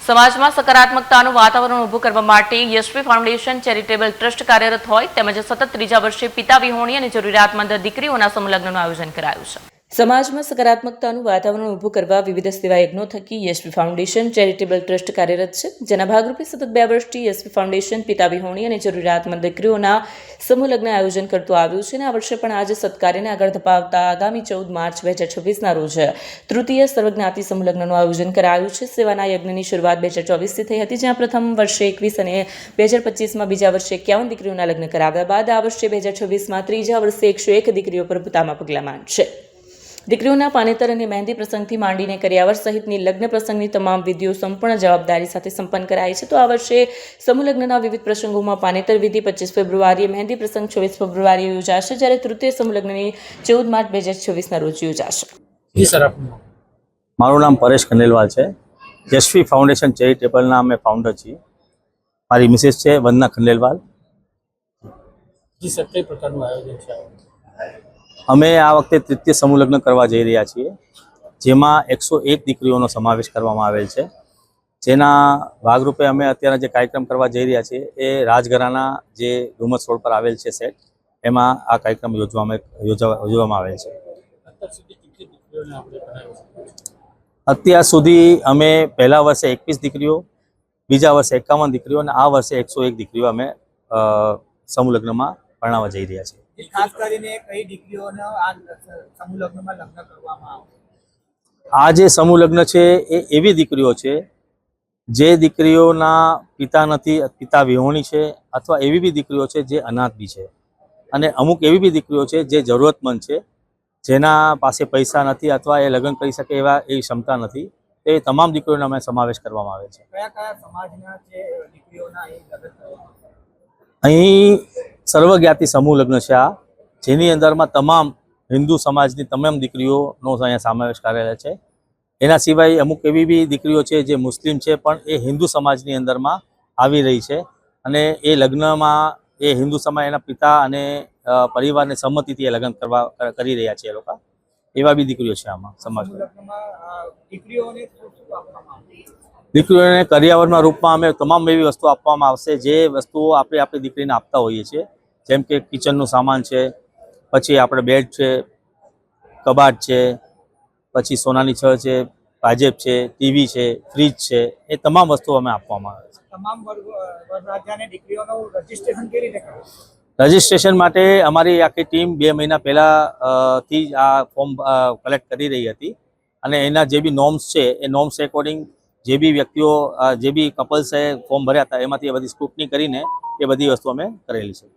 સમાજમાં સકારાત્મકતાનું વાતાવરણ ઊભું કરવા માટે યશવી ફાઉન્ડેશન ચેરિટેબલ ટ્રસ્ટ કાર્યરત હોય તેમજ સતત ત્રીજા વર્ષે પિતા વિહોણી અને જરૂરિયાતમંદ દીકરીઓના સમલગ્નનું આયોજન કરાયું છે। સમાજમાં સકારાત્મકતાનું વાતાવરણ ઊભું કરવા વિવિધ સેવા યજ્ઞો થકી યશવી ફાઉન્ડેશન ચેરિટેબલ ટ્રસ્ટ કાર્યરત છે, જેના ભાગરૂપે સતત 2 વર્ષથી યશવી ફાઉન્ડેશન પિતા વિહોણી અને જરૂરિયાતમંદ દીકરીઓના સમૂહલગ્ન આયોજન કરતું આવ્યું છે અને આ વર્ષે પણ આજે સત્કાર્યને આગળ ધપાવતા આગામી 14 માર્ચ 2026ના રોજ તૃતીય સર્વજ્ઞાતિ સમૂહલગ્નનું આયોજન કરાયું છે। સેવાના યજ્ઞની શરૂઆત 2024થી થઈ હતી, જ્યાં પ્રથમ વર્ષે 21 અને 2025માં બીજા વર્ષે 51 દીકરીઓના લગ્ન કરાવ્યા બાદ આ વર્ષે 2026માં ત્રીજા વર્ષે 101 દીકરીઓ પર પિતામાં પગલાં માંડશે। દીકરીઓના પાનેતર અને મહેંદી પ્રસંગથી માંડીને કરિયાવર સહિતની લગ્ન પ્રસંગની તમામ વિધિઓ સંપૂર્ણ જવાબદારી સાથે સંપન્ન કરાઈ છે। તો આ વર્ષે સમૂહ લગ્નના વિવિધ પ્રસંગોમાં પાનેતર વિધિ 25 ફેબ્રુઆરીએ, મહેંદી પ્રસંગ 24 ફેબ્રુઆરીએ યોજાશે, જ્યારે તૃતીય સમૂહ લગ્નની 14 માર્ચ 2026ના રોજ યોજાશે। મારું નામ પરેશ ખંડેલવાલ છે। યશવી ફાઉન્ડેશન ચેરિટેબલના અમે ફાઉન્ડર છીએ। મારી મિसेस છે વંદના ખંડેલવાલ। જી સર, કઈ પ્રકારનું આયોજન છે? અમે આ વખતે તૃતીય સમૂહ લગ્ન કરવા જઈ રહ્યા છીએ, જેમાં 101 દીકરીઓનો સમાવેશ કરવામાં આવેલ છે। જેના ભાગરૂપે અમે અત્યારે જે કાર્યક્રમ કરવા જઈ રહ્યા છીએ એ રાજઘરાના જે ડુમસ રોડ પર આવેલ છે સેટ, એમાં આ કાર્યક્રમ યોજવામાં આવેલ છે। અત્યાર સુધી અમે પહેલા વર્ષે 21 દીકરીઓ, બીજા વર્ષે 51 દીકરીઓ અને આ વર્ષે 101 દીકરીઓ અમે સમૂહ લગ્નમાં પરણાવવા જઈ રહ્યા છીએ। ખાસ કરીને કઈ દીકરીઓને આ સમૂહ લગ્નમાં લગ્ન કરવામાં આવે? આ જે સમૂહ લગ્ન છે એ એવી દીકરીઓ છે જે દીકરીઓના પિતા નથી, પિતા વિહોણી છે, અથવા એવી બી દીકરીઓ છે જે અનાથ બી છે, અને અમુક એવી બી દીકરીઓ છે જે જરૂરતમંદ છે, જેના પાસે પૈસા નથી અથવા એ લગ્ન કરી શકે એવી ક્ષમતા નથી। એ તમામ દીકરીઓનો અમે સમાવેશ કરવામાં આવે છે। કયા કયા સમાજના જે દીકરીઓના અહીં લગ્ન કરવામાં આવે? અહીં સર્વજ્ઞાતિ સમૂહ લગ્ન છે આ, જેની અંદરમાં તમામ હિન્દુ સમાજની તમામ દીકરીઓનો અહીંયા સમાવેશ કરેલો છે। એના સિવાય અમુક એવી બી દીકરીઓ છે જે મુસ્લિમ છે પણ એ હિન્દુ સમાજની અંદરમાં આવી રહી છે, અને એ લગ્નમાં એ હિન્દુ સમાજ એના પિતા અને પરિવારને સંમતિથી એ લગ્ન કરી રહ્યા છે। એ લોકો એવા બી દીકરીઓ છે આમાં સમાજમાં। દીકરીઓને શું આપવામાં આવે? દીકરીઓને કરિયાવરના રૂપમાં અમે તમામ એવી વસ્તુ આપવામાં આવશે જે વસ્તુઓ આપણે આપણી દીકરીને આપતા હોઈએ છીએ, જેમ કે કિચનનું સામાન છે, પછી આપણે બેડ છે, કબાટ છે, પછી સોનાની છ છે, પાજેબ છે, ટીવી છે, ફ્રીજ છે, એ તમામ વસ્તુઓ અમે આપવામાં આવે છે। તમામ વરરાજાને દીકરીઓનું રજીસ્ટ્રેશન કેવી રીતે કરવું? રજીસ્ટ્રેશન માટે અમારી આખી ટીમ 2 મહિના પહેલાંથી જ આ ફોર્મ કલેક્ટ કરી રહી હતી, અને એના જે બી નોર્મ્સ છે એ નોર્મ્સ એકોર્ડિંગ જે બી વ્યક્તિઓ જે બી કપલ્સે ફોર્મ ભર્યા હતા એમાંથી બધી સ્ક્રુટની કરીને એ બધી વસ્તુ અમે કરેલી છે।